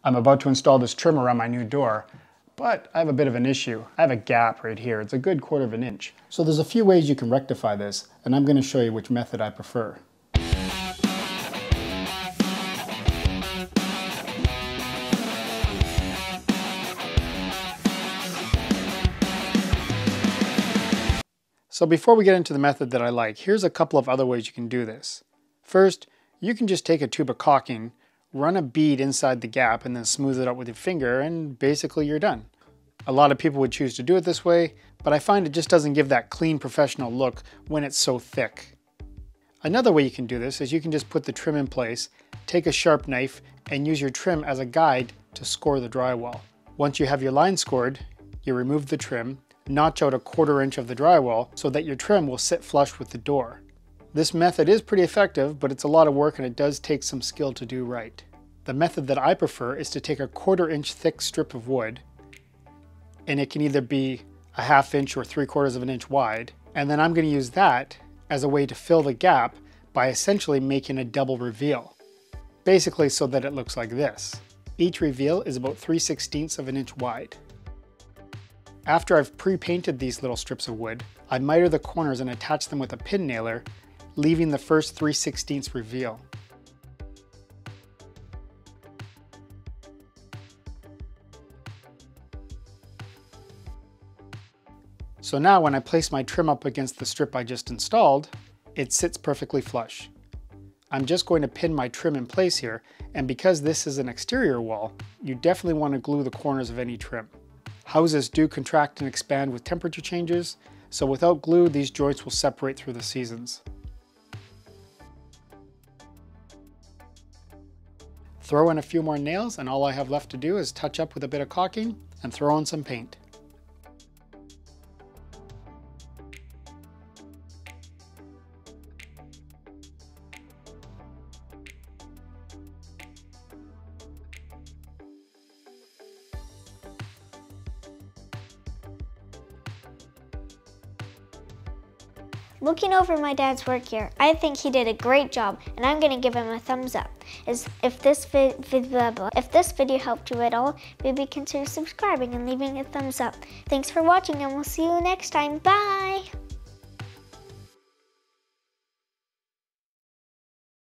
I'm about to install this trim around my new door, but I have a bit of an issue. I have a gap right here. It's a good 1/4 of an inch. So there's a few ways you can rectify this, and I'm going to show you which method I prefer. So before we get into the method that I like, here's a couple of other ways you can do this. First, you can just take a tube of caulking, run a bead inside the gap, and then smooth it out with your finger, and basically you're done. A lot of people would choose to do it this way, but I find it just doesn't give that clean professional look when it's so thick. Another way you can do this is you can just put the trim in place, take a sharp knife, and use your trim as a guide to score the drywall. Once you have your line scored, you remove the trim, notch out a 1/4 inch of the drywall so that your trim will sit flush with the door. This method is pretty effective, but it's a lot of work and it does take some skill to do right. The method that I prefer is to take a 1/4 inch thick strip of wood, and it can either be a 1/2 inch or 3/4 of an inch wide, and then I'm going to use that as a way to fill the gap by essentially making a double reveal. Basically so that it looks like this. Each reveal is about 3/16 of an inch wide. After I've pre-painted these little strips of wood, I miter the corners and attach them with a pin nailer, leaving the first 3/16 reveal. So now when I place my trim up against the strip I just installed, it sits perfectly flush. I'm just going to pin my trim in place here, and because this is an exterior wall, you definitely want to glue the corners of any trim. Houses do contract and expand with temperature changes, so without glue, these joints will separate through the seasons. Throw in a few more nails, and all I have left to do is touch up with a bit of caulking and throw in some paint. Looking over my dad's work here, I think he did a great job, and I'm gonna give him a thumbs up. If this video helped you at all, maybe consider subscribing and leaving a thumbs up. Thanks for watching, and we'll see you next time. Bye!